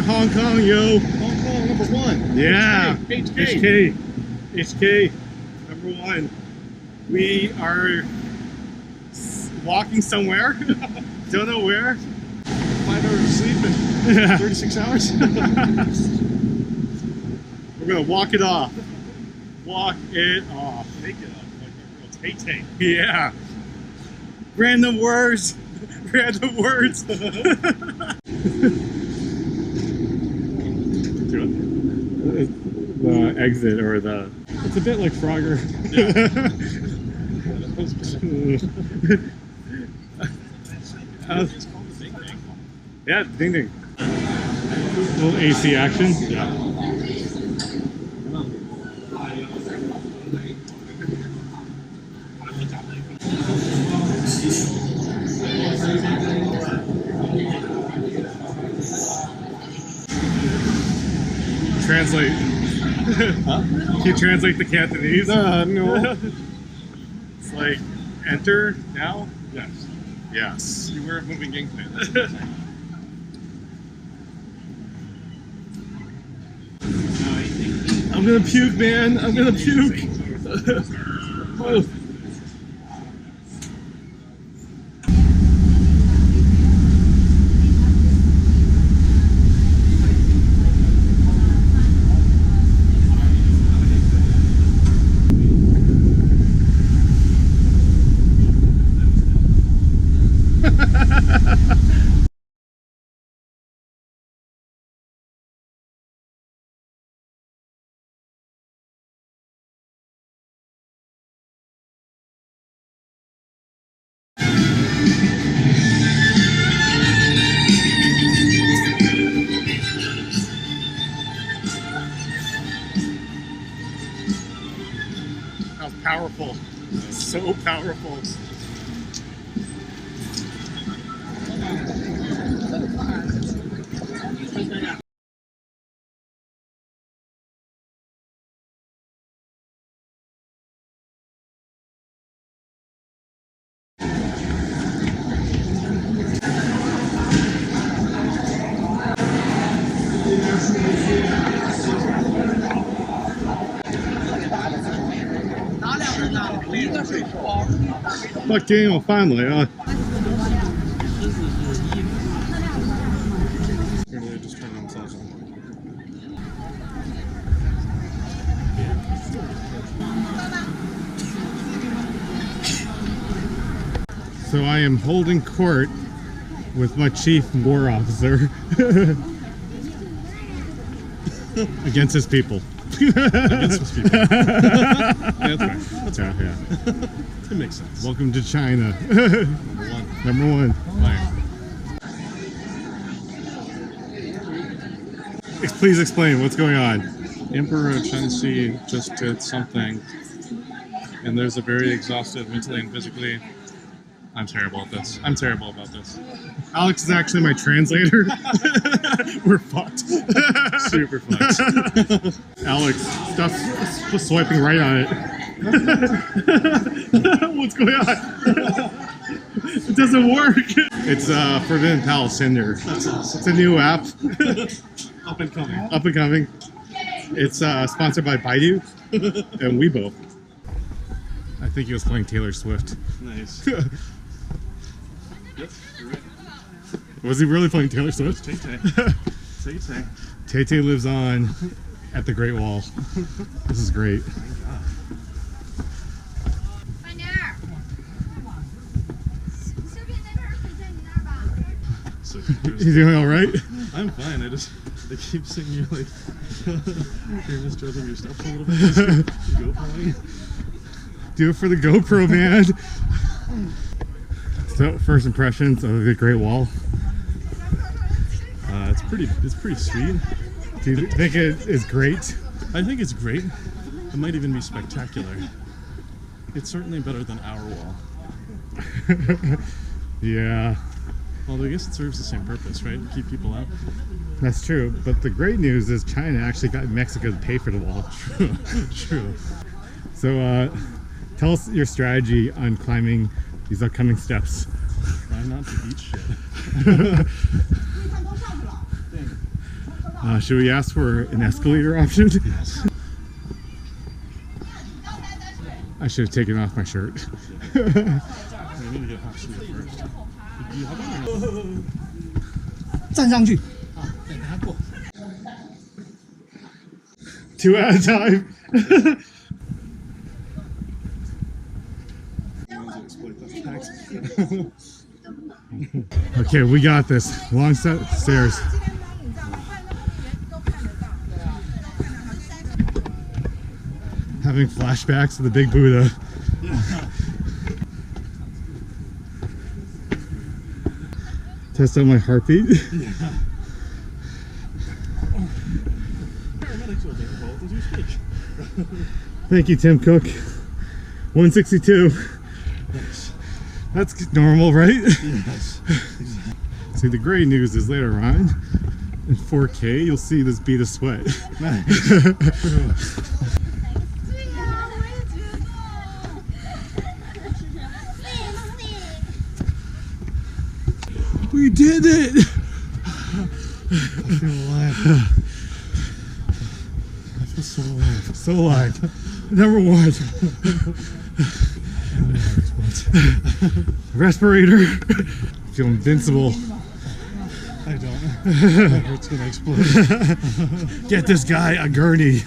Hong Kong, yo. Hong Kong #1. Yeah. HK. HK. #1. We are walking somewhere. Don't know where. 5 hours of sleep and 36 hours. We're gonna walk it off. Walk it off. Take it off like a real Tay-Tay. Yeah. Random words. Random words. The exit or the. It's a bit like Frogger. It's called the Big Bang. Yeah, ding ding. A little AC action. Yeah. Translate. Huh? Can you translate the Cantonese? No. It's like, enter now? Yes. Yes. You were a moving Inkman. I'm gonna puke, man. I'm gonna puke. Oh. How powerful. So powerful. Fucking finally, Or do they just turn themselves on? So I am holding court with my chief war officer against his people. Against those people. Yeah, that's right. That's Yeah, yeah. It makes sense. Welcome to China. #1. #1. Fire. Please explain what's going on. Emperor of China Sea just did something, and there's a very exhausted mentally and physically. I'm terrible at this. I'm terrible about this. Alex is actually my translator. We're fucked. Super fucked. Alex, stop swiping right on it. What's going on? It doesn't work. It's Forbidden Palace Cinder. That's awesome. It's a new app. Up and coming. Up and coming. It's sponsored by Baidu and Weibo. I think he was playing Taylor Swift. Nice. Yep, you're right. Was he really playing Taylor Swift? Tay-Tay. Tay-Tay. Tay-Tay lives on at the Great Wall. This is great. So You doing all right? I'm fine. They keep saying you're like you're misjudging your steps a little bit. GoPro. Do it for the GoPro, man. So, first impressions of the Great Wall. It's pretty sweet. Do you think it is great? I think it's great. It might even be spectacular. It's certainly better than our wall. Yeah, Although I guess it serves the same purpose, right? Keep people out. that's true. But the great news is China actually got Mexico to pay for the wall. True. So, tell us your strategy on climbing these upcoming steps. Try not to eat shit. Should we ask for an escalator option? Yes. I should have taken off my shirt. We need to get hot soup first. Do you have one? 站上去啊，等他过。 2 at a time. Okay, we got this. Long set stairs. Having flashbacks to the big Buddha. Test out my heartbeat. Thank you, Tim Cook. 162. That's normal, right? Yes. See, the great news is later on, in 4K, you'll see this bead of sweat. We did it! I feel alive. I feel so alive. So alive. Number 1. Respirator. Feel invincible. I don't. My heart's gonna explode. Get this guy a gurney.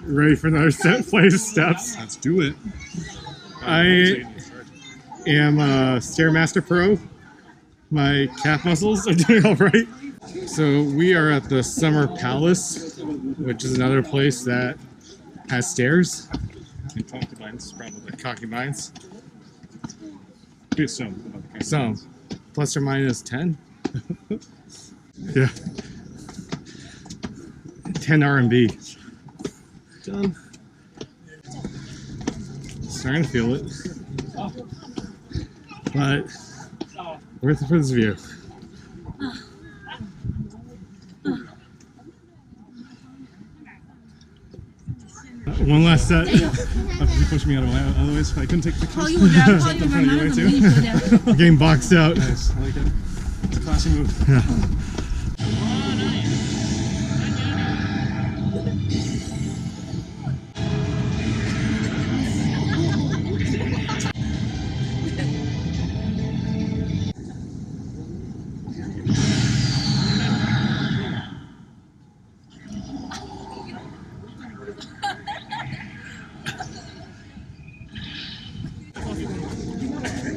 Ready for another flight of steps? Let's do it. I am a Stairmaster Pro. My calf muscles are doing all right. So we are at the Summer Palace, which is another place that has stairs. And concubines, probably. Concubines. Here's some. Some. Plus or minus 10. Yeah. 10 RMB. Done. Starting to feel it. But worth it for this view. One last set. You pushed me out of the way so I couldn't take pictures. Call you around, call you In front of you, around, right, I'm too? really Getting boxed out. Nice. I like it. It's a classy move. Yeah.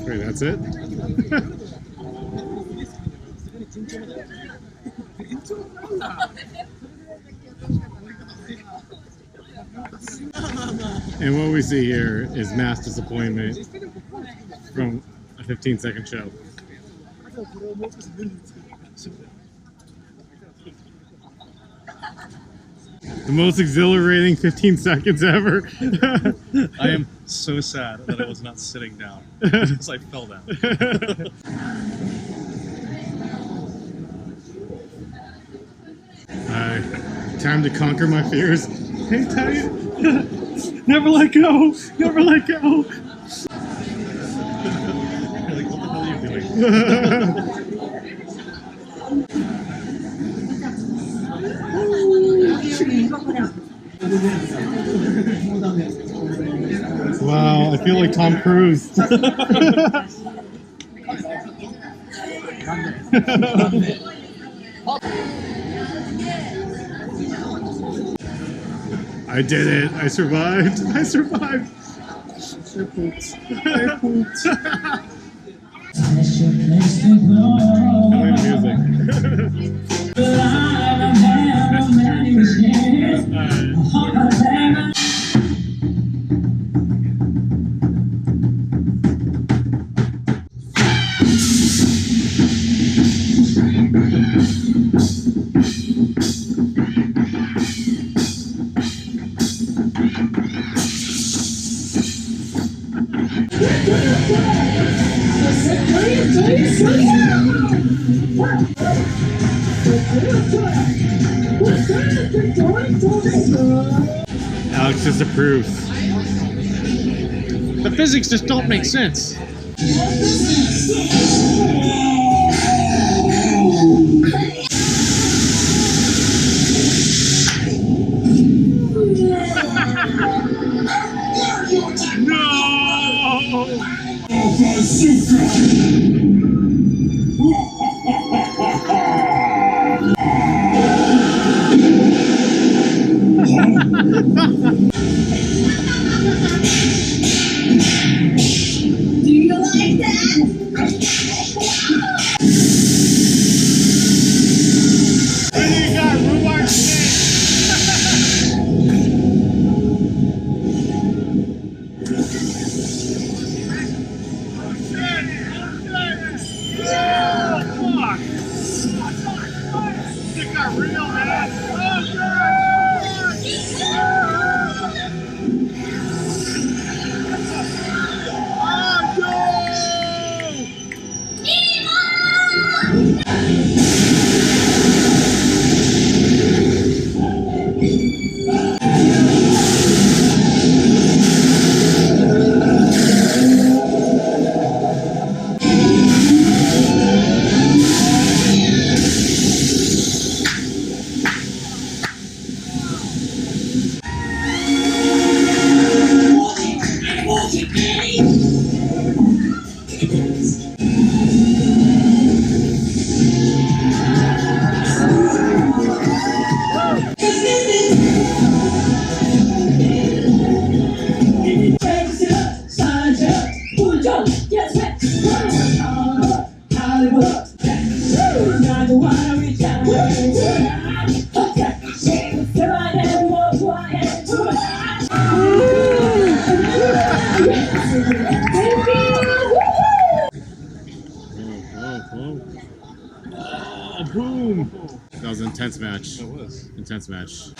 Okay, that's it. And what we see here is mass disappointment from a 15-second show. The most exhilarating 15 seconds ever. I am so sad that I was not sitting down because I fell down. Alright, time to conquer my fears. Hang tight. Never let go. Never let go. You're like, what the hell are you doing? Wow, I feel like Tom Cruise. I did it. I survived. I survived. I pooped. I pooped. Play the music. Alex disapproves. The physics just don't make sense. Do you like that? And you got rhubarb steak. It got real, man. Oh, boom! That was an intense match. It was. Intense match.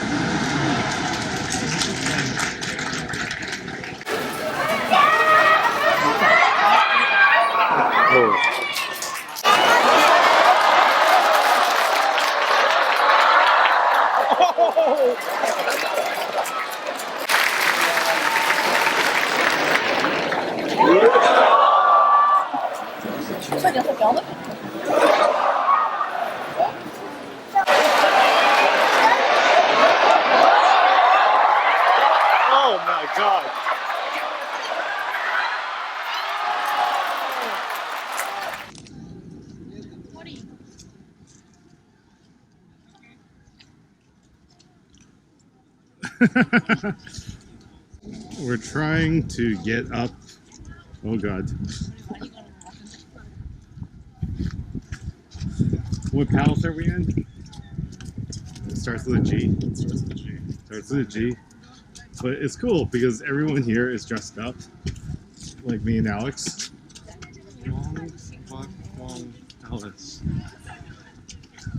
Oh my god! We're trying to get up. Oh god. What palace are we in? It starts with a G. It starts with a G. Starts with a G. But it's cool because everyone here is dressed up. Like me and Alex. Wong Palace.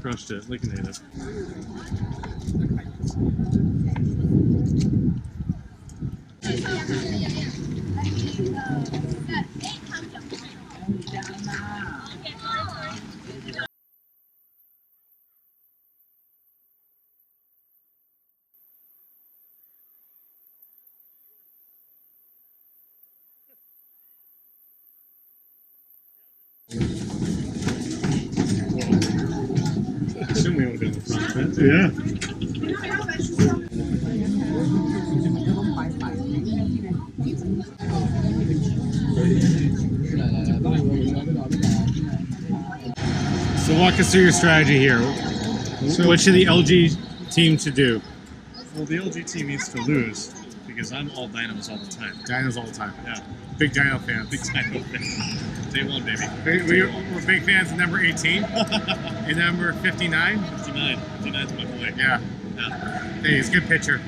Crushed it like a native. Assume we won't be in the front, right? Yeah. So walk us through your strategy here. What should the LG team to do? Well, the LG team needs to lose because I'm all Dynamos all the time. Dinos all the time. Yeah, Big Dino fans. big Dynamo fan. Day one, baby. We're big fans of number 18 and number 59. 59. 59's my boy. Yeah. Yeah. Hey, he's a good pitcher.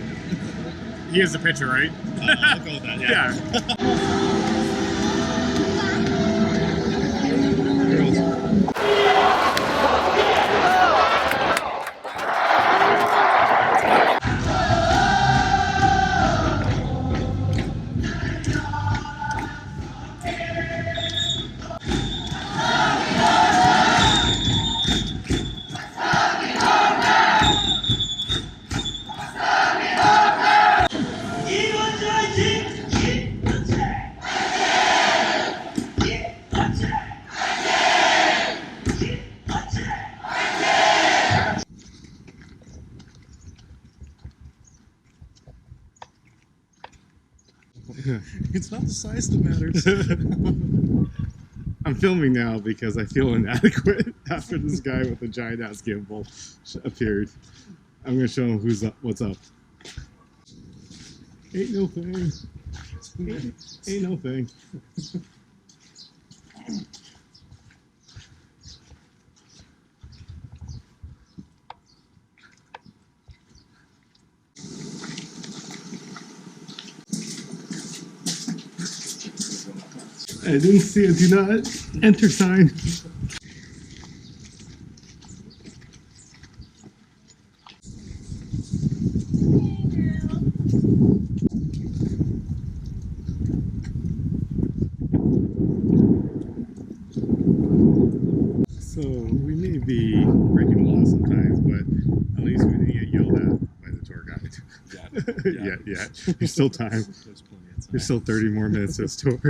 He is a pitcher, right? I'll go with that. Yeah. It's not the size that matters. I'm filming now because I feel inadequate after this guy with the giant ass gimbal appeared. I'm gonna show him what's up. Ain't no thing. Ain't no thing. I didn't see a do not enter sign. So we may be breaking the law sometimes, but at least we didn't get yelled at by the tour guide. Yeah. There's still time. There's plenty of time. There's still 30 more minutes of this tour.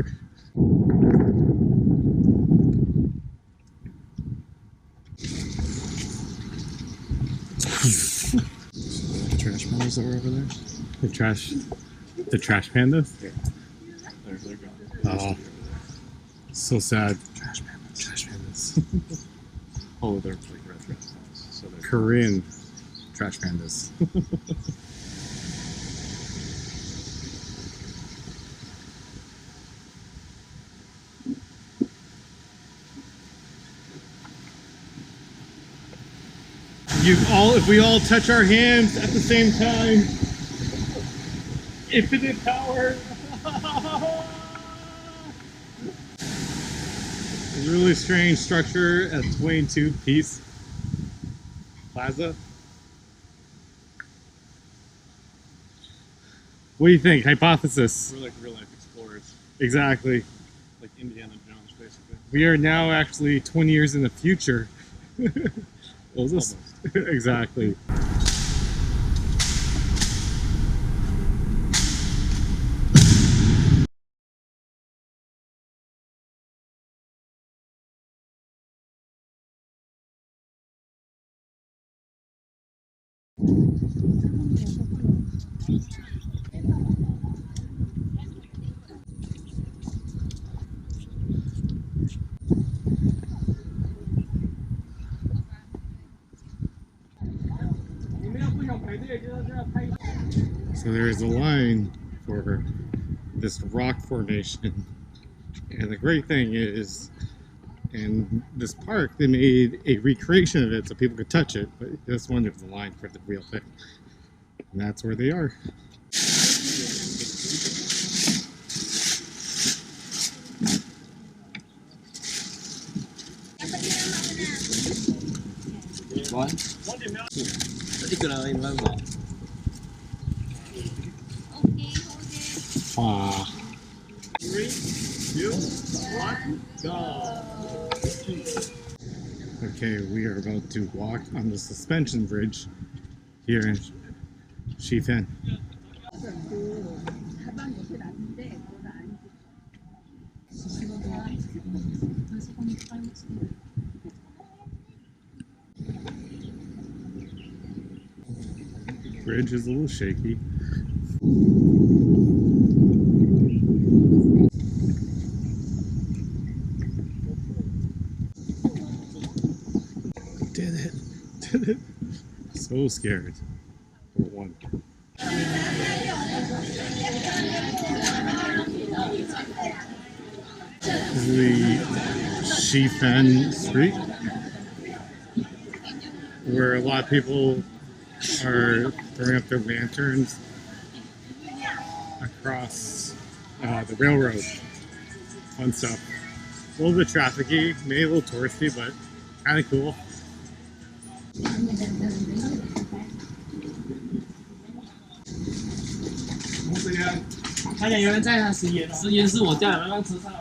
Trash pandas that were over there. The trash pandas? Yeah. They're gone. Oh, so sad. Trash pandas. Oh, they're like red pandas. So they're Korean trash pandas. If we all touch our hands at the same time, infinite power. A really strange structure at 22 Peace Plaza. What do you think? Hypothesis. We're like real life explorers, Exactly. like Indiana Jones, basically. We are now actually 20 years in the future. Almost. Exactly. So there is a line for this rock formation, and the great thing is, in this park, they made a recreation of it so people could touch it, but this one there's a line for the real thing, and that's where they are. Wow. 3, 2, 1, go! Okay, we are about to walk on the suspension bridge here in Shifen. Bridge is a little shaky. Did it. So scared. For one. This is the Shifen Street, where a lot of people are throwing up their lanterns across the railroad. Fun stuff. A little bit trafficy, maybe a little touristy, but kind of cool. 差点有人在他食言是我叫你们让车上。